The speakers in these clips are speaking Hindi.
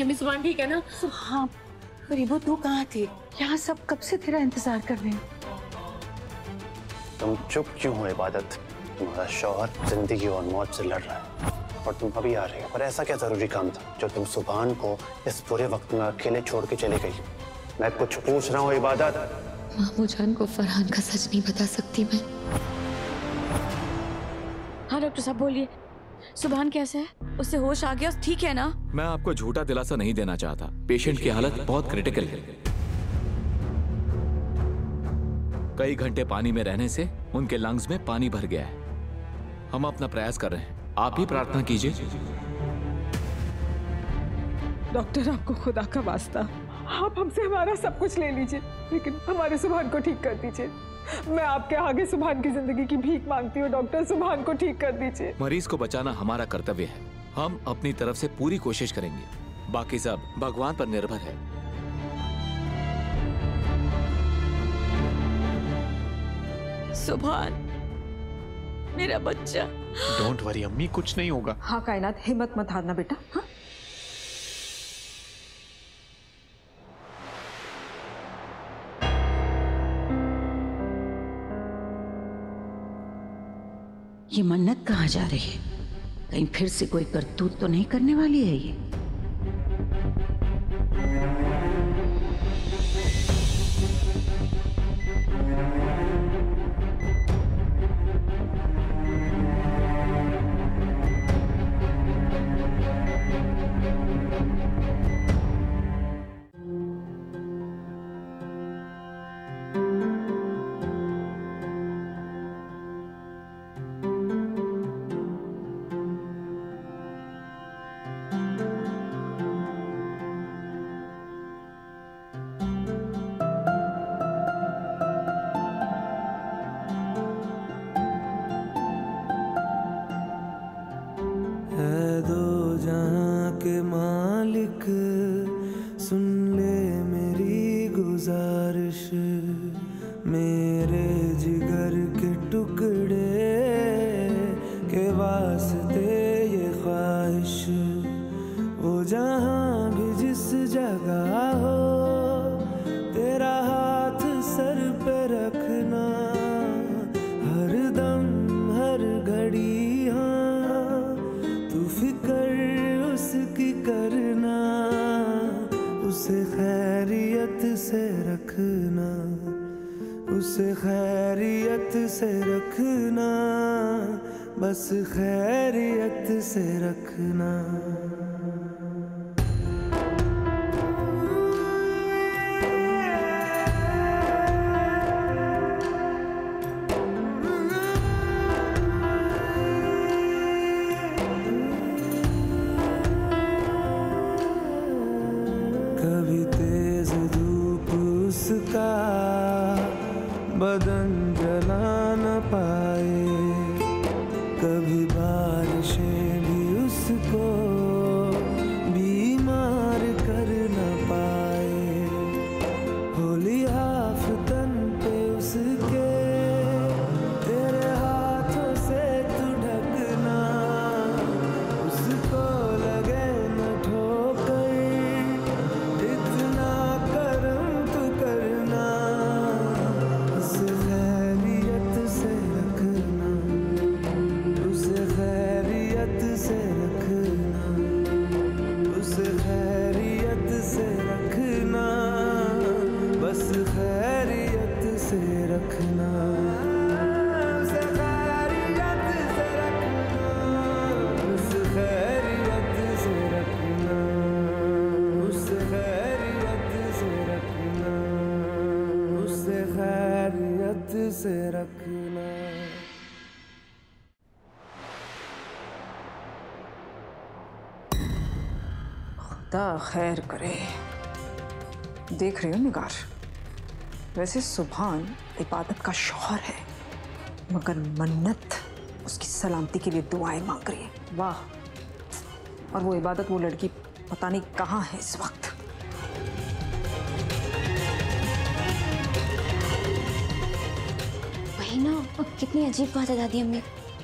अम्मी सुभान ठीक है ना? हाँ गरीबो, तू कहाँ थी? यहाँ सब कब से तेरा इंतजार कर रहे हैं। तुम चुप क्यों हो इबादत? तुम्हारा शौहर जिंदगी और मौत से लड़ रहा है और तुम अभी आ रही हो। पर ऐसा क्या जरूरी काम था जो तुम सुभान को इस पूरे वक्त में अकेले छोड़ के चली गई? मैं कुछ पूछ रहा हूँ इबादत। मामू जान को फरहान का सच नहीं बता सकती मैं। हाँ डॉक्टर साहब बोलिए, सुभान कैसे है? उससे होश आ गया? ठीक है ना? मैं आपको झूठा दिलासा नहीं देना चाहता। पेशेंट की हालत बहुत क्रिटिकल है। कई घंटे पानी में रहने से उनके लंग्स में पानी भर गया है। हम अपना प्रयास कर रहे हैं, आप ही प्रार्थना कीजिए। डॉक्टर आपको खुदा का वास्ता, आप हमसे हमारा सब कुछ ले लीजिए, लेकिन हमारे सुभान को ठीक कर दीजिए। मैं आपके आगे सुभान की जिंदगी की भीख मांगती हूँ डॉक्टर, सुभान को ठीक कर दीजिए। मरीज को बचाना हमारा कर्तव्य है। हम अपनी तरफ से पूरी कोशिश करेंगे, बाकी सब भगवान पर निर्भर है। सुभान मेरा बच्चा। डोंट वरी अम्मी, कुछ नहीं होगा। हाँ कायनात, हिम्मत मत हारना बेटा। हाँ ये मन्नत कहाँ जा रही है? कहीं फिर से कोई करतूत तो नहीं करने वाली है ये? उसे खैरियत से रखना, बस खैरियत से रखना। कभी तेज धूप उसका बदन जला न पाए, कभी बारिशें भी उसको बीमार कर न पाए। होली आफतन पे उसके तेरे हाथों से तू ढकना, उसको लगे न ठोकर, इतना करम तू करना। उसे खैरियत से रखना, उसे खैरियत से रखना, उसे खैरियत से रखना, बस खैरियत से रखना। उसे खैरियत से रखना, उसे खैरियत से रखना, उसे खैरियत से रखना, उसे खैरियत से रखना। खुदा खैर करे। देख रही हो निगार, वैसे सुभान इबादत का शौहर है, मगर मन्नत उसकी सलामती के लिए दुआएं मांग रही है। वाह! और वो इबादत, वो लड़की पता नहीं कहाँ है इस वक्त। वही ना, कितनी अजीब बात है दादी अम्मी।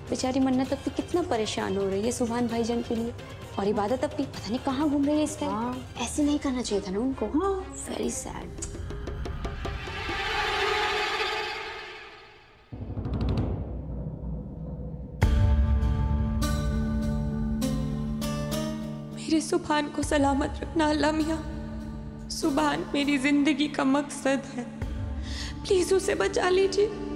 बेचारी मन्नत अपनी कितना परेशान हो रही है सुभान भाईजान के लिए, और इबादत अपनी पता नहीं कहाँ घूम रही है इस टाइम। ऐसे नहीं करना चाहिए था ना उनको। Very sad. मेरे सुभान को सलामत रखना अल्लाह मियाँ। सुभान मेरी जिंदगी का मकसद है, प्लीज उसे बचा लीजिए।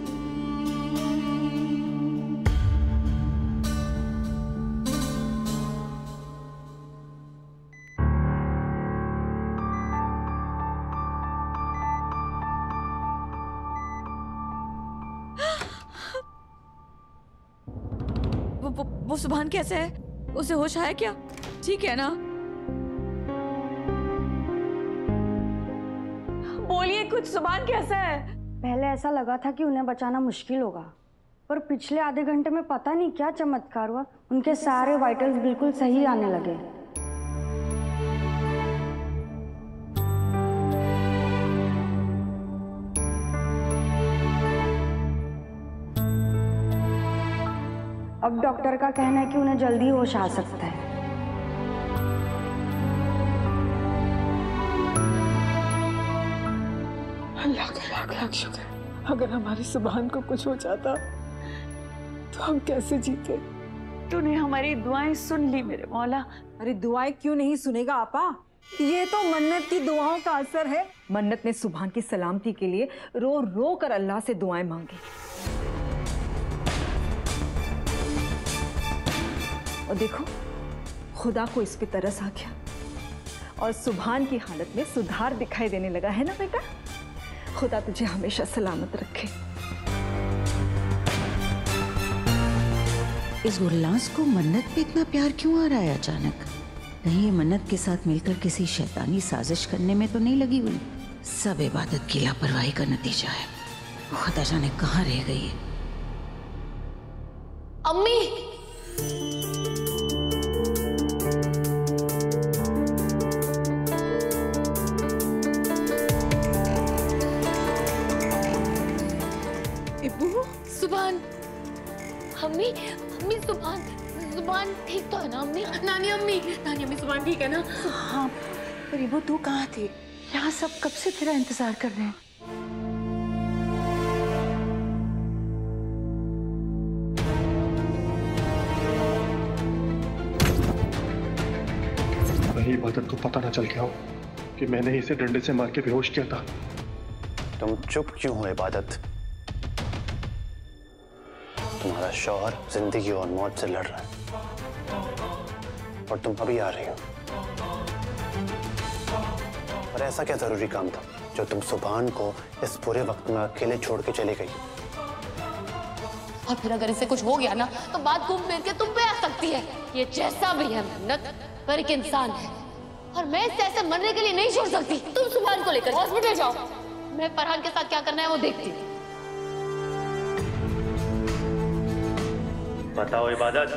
वो सुभान कैसे है? उसे होश आया क्या? ठीक है ना? बोलिए कुछ, सुभान कैसा है? पहले ऐसा लगा था कि उन्हें बचाना मुश्किल होगा, पर पिछले आधे घंटे में पता नहीं क्या चमत्कार हुआ, उनके सारे वाइटल्स बिल्कुल सही आने लगे। अब डॉक्टर का कहना है कि उन्हें जल्दी होश आ सकता है। अल्लाह का लाख लाख शुक्र। अगर हमारे सुभान को कुछ हो जाता तो हम कैसे जीते। तूने हमारी दुआएं सुन ली मेरे मौला। अरे दुआएं क्यों नहीं सुनेगा आपा? ये तो मन्नत की दुआओं का असर है। मन्नत ने सुभान की सलामती के लिए रो रो कर अल्लाह से दुआएं मांगी, और देखो खुदा को इस पे तरस आ गया और सुभान की हालत में सुधार दिखाई देने लगा है ना बेटा। खुदा तुझे हमेशा सलामत रखे। इस गुरलांस को मन्नत पे इतना प्यार क्यों आ रहा है अचानक? कहीं ये मन्नत के साथ मिलकर किसी शैतानी साजिश करने में तो नहीं लगी हुई? सब इबादत की लापरवाही का नतीजा है। खुदा जाने कहाँ रह गई है। अम्मी, सुभान, अम्मी, अम्मी सुभान, सुभान ठीक तो है ना अम्मी? नानी अम्मी, नानी अम्मी सुभान ठीक है ना? हाँ, पर इबू तू कहाँ थी? यहाँ सब कब से तेरा इंतजार कर रहे हैं। कहीं इबादत को पता ना चल गया हो कि मैंने इसे डंडे से मार के बेहोश किया था। तुम चुप क्यों हो इबादत? तुम्हारा शौहर जिंदगी और मौत से लड़ रहा है और तुम अभी आ रही हो। और ऐसा क्या जरूरी काम था जो तुम सुभान को इस पूरे वक्त में अकेले छोड़ के चली गई? और फिर अगर इसे कुछ हो गया ना तो बात घूम फिर के तुम पे आ सकती है। ये जैसा भी है मन्नत, पर एक इंसान है और मैं इसे ऐसे मरने के लिए नहीं छोड़ सकती। तुम सुभान को लेकर हॉस्पिटल जाओ, मैं फरहान के साथ क्या करना है वो देखती हूँ। बताओ इबादत।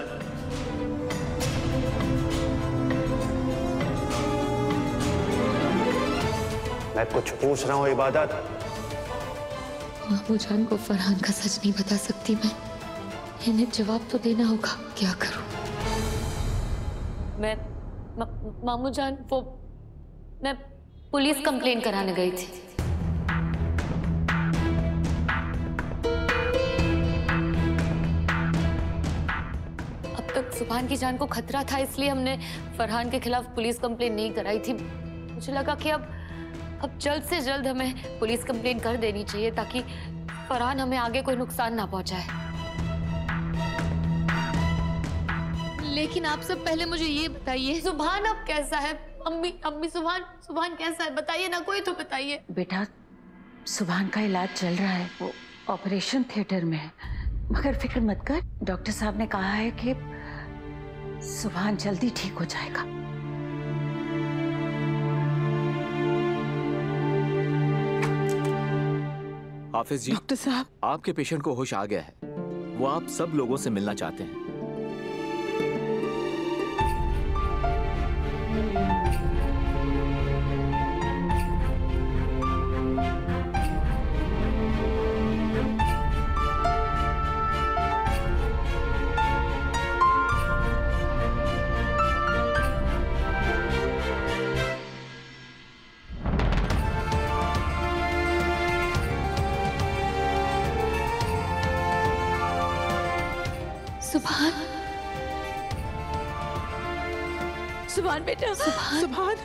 मैं कुछ पूछ रहा हूँ इबादत। मामू जान को फरहान का सच नहीं बता सकती मैं। इन्हें जवाब तो देना होगा, क्या करूं मैं? मामू जान, वो मैं पुलिस कंप्लेन कराने गई थी। अब तक सुभान की जान को खतरा था, इसलिए हमने फरहान के खिलाफ पुलिस कंप्लेन नहीं कराई थी। मुझे लगा कि अब जल्द से जल्द हमें पुलिस कंप्लेन कर देनी चाहिए ताकि फरहान हमें आगे कोई नुकसान ना पहुंचाए। लेकिन आप सब पहले मुझे ये बताइए, सुभान अब कैसा है? अम्मी, अम्मी, सुभान कैसा है? बताइए ना, कोई तो बताइए। बेटा, सुभान का इलाज चल रहा है, वो ऑपरेशन थिएटर में है, मगर फिक्र मत कर। डॉक्टर साहब ने कहा है कि सुभान जल्दी ठीक हो जाएगा। हाफिज जी, डॉक्टर साहब, आपके पेशेंट को होश आ गया है। वो आप सब लोगों से मिलना चाहते हैं। सुभान बेटा, सुभान। सुभान,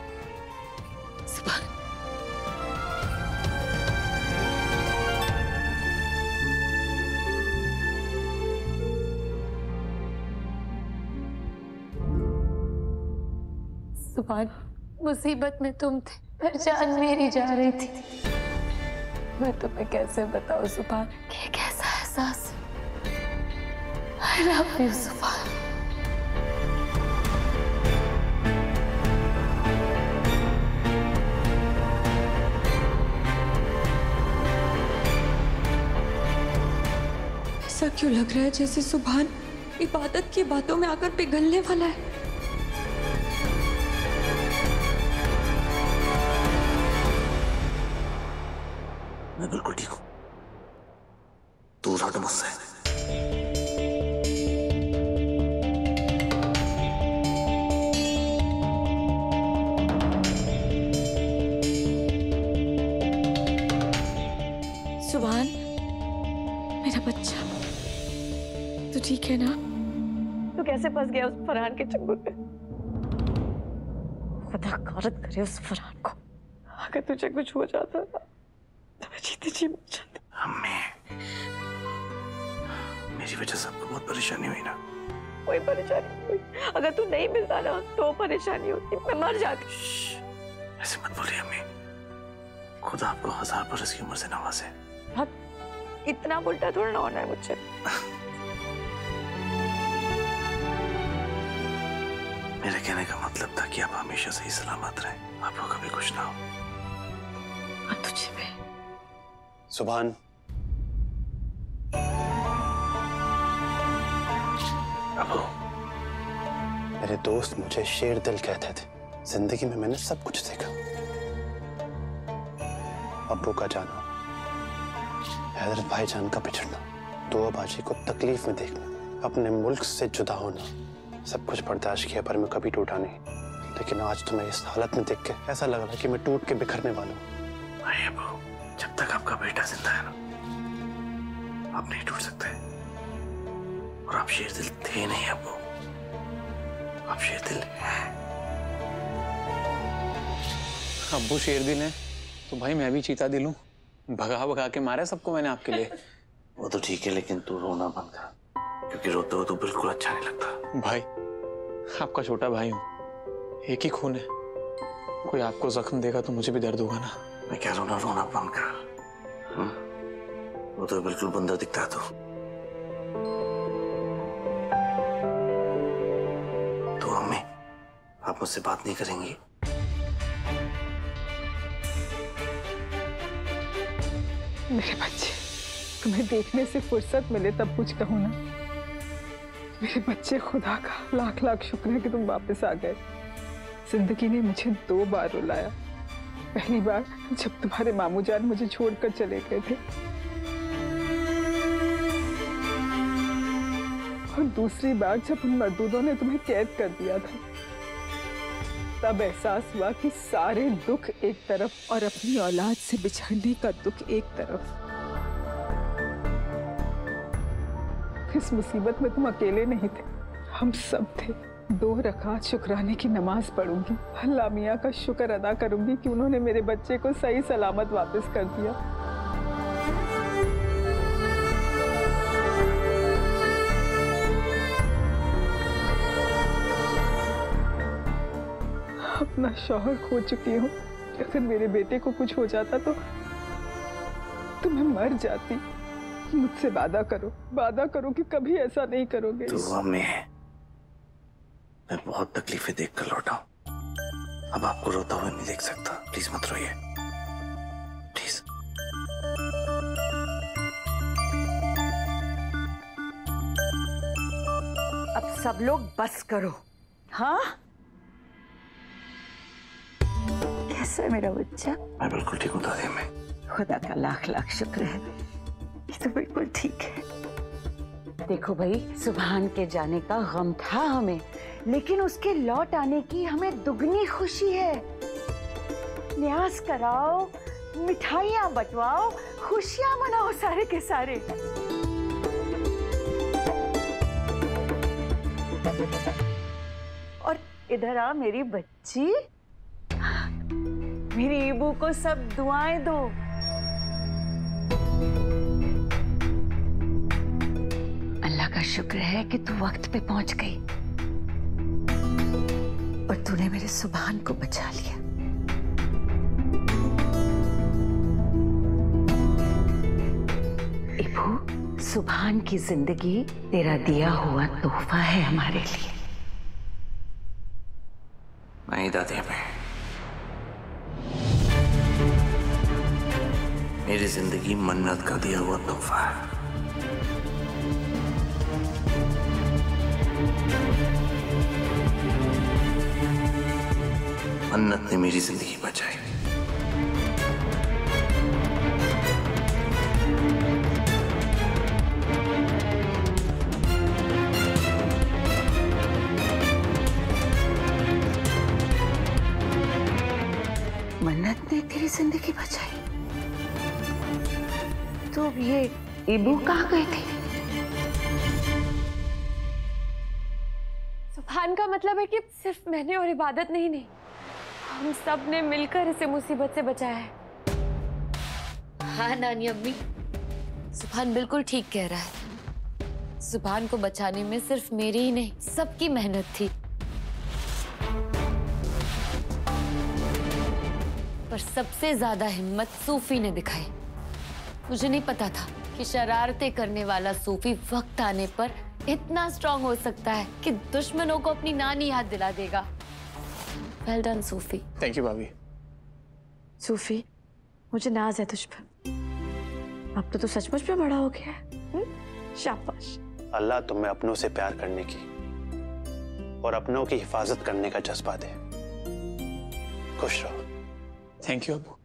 सुभान, मुसीबत में तुम थे पर जान मेरी जा रही थी। मैं तुम्हें कैसे बताऊं सुभान कि कैसा एहसास। I love you सुभान। ऐसा क्यों लग रहा है जैसे सुभान इबादत की बातों में आकर पिघलने वाला है? मैं बिल्कुल ठीक हूं, दूर हट मुझसे। सुभान, मेरा बच्चा, तू ठीक है ना? तू कैसे फंस गया उस फरहान के चंगुल में? खुदा गौरत करे उस फरहान को। अगर तुझे कुछ हो जाता ना तो मैं जीते जी मर जाती। अम्मी, मेरी वजह से आपको बहुत परेशानी हुई ना? कोई परेशानी नहीं हुई। अगर तू नहीं मिलता ना तो परेशानी होती, मैं मर जाती। ऐसे मत बोलिए अम्मी, खुदा आपको 1000 बरस की उम्र से नवाजे। इतना उल्टा थोड़ा ना होना है मुझसे। मेरे कहने का मतलब था कि आप हमेशा सही सलामत रहें, आपको कभी कुछ ना हो। और तुझे भी। सुभान, अबू, मेरे दोस्त मुझे शेर दिल कहते थे। जिंदगी में मैंने सब कुछ देखा। अब्बू का जाना, हैदर भाईजान का बिछड़ना, दुआ बाजी को तकलीफ में देखना, अपने मुल्क से जुदा होना, सब कुछ बर्दाश्त किया पर मैं कभी टूटा नहीं। लेकिन आज तुम्हें इस हालत में देख के ऐसा लग रहा है कि मैं टूट के बिखरने वाला हूँ। नहीं अबू, जब तक आपका बेटा जिंदा है ना, आप नहीं टूट सकते। और आप शेर दिल थे नहीं अबू, आप शेर दिल हैं। अब्बू शेर दिल है तो भाई मैं भी चीता दिल हूँ। भगा भगा के मारा सबको मैंने आपके लिए। वो तो ठीक है, लेकिन तू रोना बंद कर, क्योंकि रोते हो तो बिल्कुल अच्छा नहीं लगता। भाई, आपका छोटा भाई हूँ, एक ही खून है। कोई आपको जख्म देगा तो मुझे भी दर्द होगा ना। मैं क्या रोना बंद कर। वो तो बिल्कुल बंदर दिखता है। तो अम्मी, आप मुझसे बात नहीं करेंगी? मेरे बच्चे, तुम्हें देखने से फुर्सत मिले तब कुछ कहूँ ना। मेरे बच्चे, खुदा का लाख लाख शुक्र है कि तुम वापस आ गए। जिंदगी ने मुझे 2 बार रुलाया। पहली बार जब तुम्हारे मामू जान मुझे छोड़कर चले गए थे, और दूसरी बार जब उन मजदूरों ने तुम्हें कैद कर दिया था। तब एहसास हुआ कि सारे दुख एक तरफ और अपनी औलाद से बिछड़ने का दुख एक तरफ। इस मुसीबत में तुम अकेले नहीं थे, हम सब थे। 2 रकात शुक्राने की नमाज पढ़ूंगी, अल्लाह मियाँ का शुक्र अदा करूंगी कि उन्होंने मेरे बच्चे को सही सलामत वापस कर दिया। अपना शौहर खो चुकी हूँ। अगर मेरे बेटे को कुछ हो जाता तो मैं मर जाती। मुझसे वादा करो कि कभी ऐसा नहीं करोगे। दुआ में मैं बहुत तकलीफें देखकर लौटा हूं। अब आपको रोता हुआ नहीं देख सकता। प्लीज मत रोइए, प्लीज। अब सब लोग बस करो। हाँ, कैसा है मेरा बच्चा? मैं बिल्कुल ठीक हूँ दादी अम्मी। खुदा का लाख लाख शुक्र है, ये तो बिल्कुल ठीक है। देखो भाई, सुभान के जाने का गम था हमें, लेकिन उसके लौट आने की हमें दुगनी खुशी है। न्यास कराओ, मिठाइयाँ बंटवाओ, खुशियाँ मनाओ सारे के सारे। और इधर आ मेरी बच्ची, मेरी ईबू को सब दुआएं दो। अल्लाह का शुक्र है कि तू वक्त पे पहुंच गई और तूने मेरे सुभान को बचा लिया। इबू, सुभान की जिंदगी तेरा दिया हुआ तोहफा है हमारे लिए। नहीं दादी, मेरी जिंदगी मन्नत का दिया हुआ तोहफा है। मन्नत ने मेरी जिंदगी बचाई। मन्नत ने तेरी जिंदगी बचाई? तो ये इबू कहाँ गई थी? सुभान का मतलब है कि सिर्फ मैंने और इबादत नहीं, हम सब ने मिलकर इसे मुसीबत से बचाया है। हाँ नानी अम्मी, सुभान बिल्कुल ठीक कह रहा है। सुभान को बचाने में सिर्फ मेरी ही नहीं, सबकी मेहनत थी। पर सबसे ज्यादा हिम्मत सूफी ने दिखाई। मुझे नहीं पता था कि शरारतें करने वाला सूफी वक्त आने पर इतना स्ट्रांग हो सकता है कि दुश्मनों को अपनी नानी याद दिला देगा। Well done Sufi. Thank you भाभी। सूफी, मुझे नाज है तुझ पर। अब तो तू सचमुच में बड़ा हो गया है। शाबाश। अल्लाह तुम्हें अपनों से प्यार करने की और अपनों की हिफाजत करने का जज्बा दे। खुश रहो। Thank you Abu.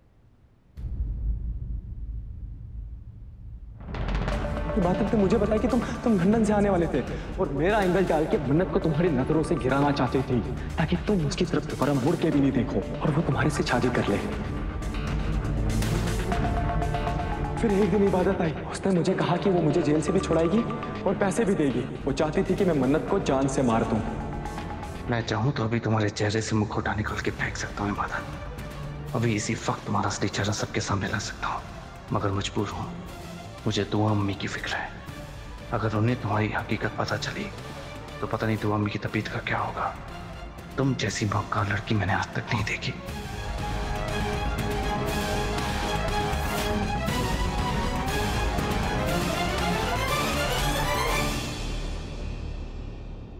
बात तुमने मुझे बताया कि तुम लंदन से आने वाले थे और मेरा एंगल डाल के मन्नत को तुम्हारी नजरों से गिराना चाहती थी ताकि तुम उसकी तरफ दोबारा मुड़ के भी नहीं देखो और वो तुम्हारे से शादी कर ले। फिर एक दिन इबादत आई, उसने मुझे कहा कि वो मुझे जेल से भी छुड़ाएगी और पैसे भी देगी। वो चाहती थी कि मैं मन्नत को जान से मार दूं। मैं चाहूं तो अभी तुम्हारे चेहरे से मुखौटा निकाल के फेंक सकता हूँ इबादत। अभी इसी वक्त तुम्हारा असली चेहरा सबके सामने ला सकता हूँ, मगर मजबूर हूँ। मुझे दुआ अम्मी की फिक्र है। अगर उन्हें तुम्हारी हकीकत पता चली तो पता नहीं दुआ अम्मी की तबीयत का क्या होगा। तुम जैसी मौका लड़की मैंने आज तक नहीं देखी।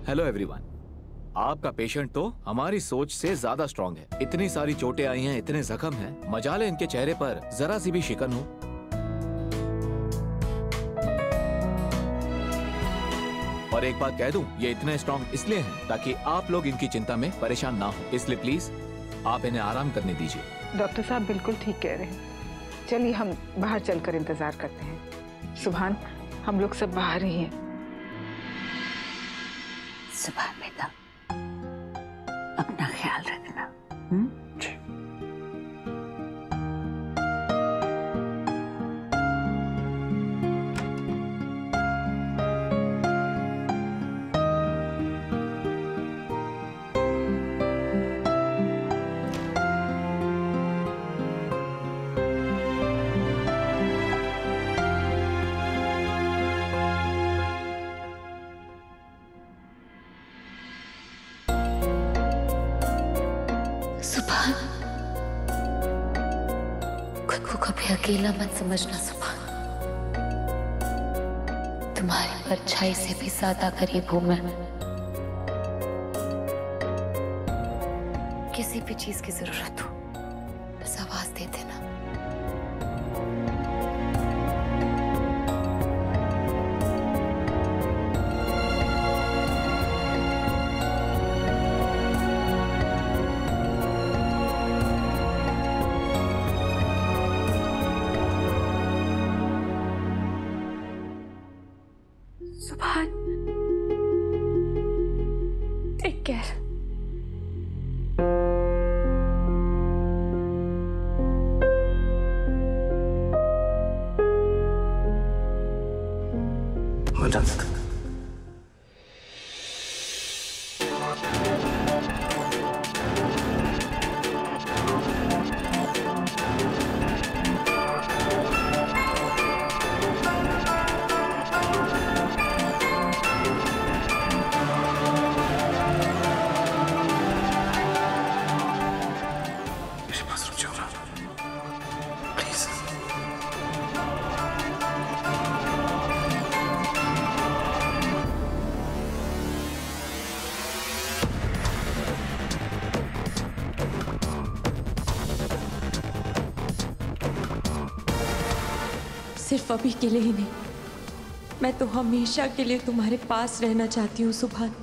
Hello everyone. आपका पेशेंट तो हमारी सोच से ज्यादा स्ट्रांग है। इतनी सारी चोटें आई हैं, इतने जख्म हैं, मजाले इनके चेहरे पर जरा सी भी शिकन हो। और एक बात कह दूं, ये इतने स्ट्रांग इसलिए हैं ताकि आप लोग इनकी चिंता में परेशान ना हो। इसलिए प्लीज आप इन्हें आराम करने दीजिए। डॉक्टर साहब बिल्कुल ठीक कह रहे हैं। चलिए हम बाहर चलकर इंतजार करते हैं। सुभान, हम लोग सब बाहर ही हैं। सुभान बेटा, अपना ख्याल रखना। जी। सुभान, खुद को कभी अकेला मत समझना सुभान। तुम्हारी परछाई से भी ज्यादा करीब हूं मैं। किसी भी चीज की जरूरत हो बस आवाज दे देना। सुभान, टेक केयर। मन्नत, मेरे पास रुक जाओ ना प्लीज। सिर्फ अभी के लिए ही नहीं, मैं तो हमेशा के लिए तुम्हारे पास रहना चाहती हूँ सुभान।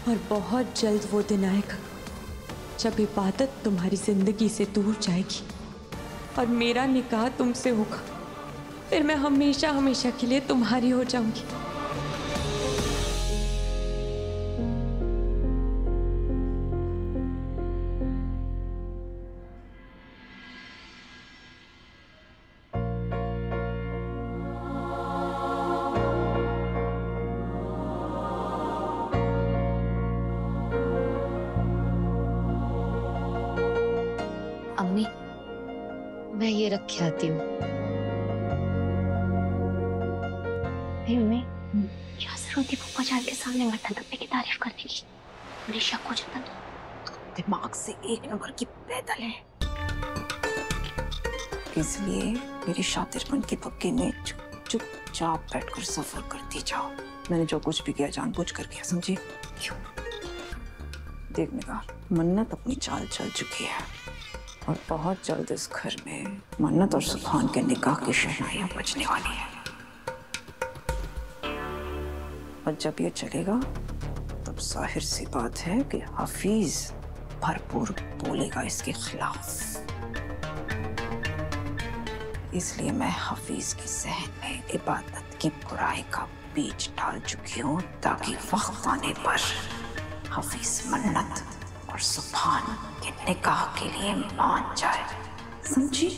और बहुत जल्द वो दिन आएगा जब इबादत तुम्हारी जिंदगी से दूर जाएगी और मेरा निकाह तुमसे होगा। फिर मैं हमेशा हमेशा के लिए तुम्हारी हो जाऊंगी। अम्मी, मैं ये रख के आती हूँ। मम्मी, क्या जरूरत थी पप्पा जान के सामने मटन तब्बे की तारीफ करने की? मुझे शक हो जाता था। दिमाग से एक नंबर की पैदल है, इसलिए मेरी शातिरपन की पक्की में चुपचाप बैठकर सफर करती जाओ। मैंने जो कुछ भी किया जानबूझ कर किया, समझी? क्यों? देख निगार, मन्नत अपनी चाल चल चुकी है और बहुत जल्द इस घर में मन्नत और सुभान के निकाह की शहनाइयां बजने वाली है। और जब ये चलेगा तब जाहिर सी बात है कि हफीज भरपूर बोलेगा इसके खिलाफ। इसलिए मैं हफीज के जहन में इबादत की बुराई का बीज डाल चुकी हूँ, ताकि वक्त आने पर हफीज मन्नत और सुभान के निकाह के लिए मान जाए, समझी?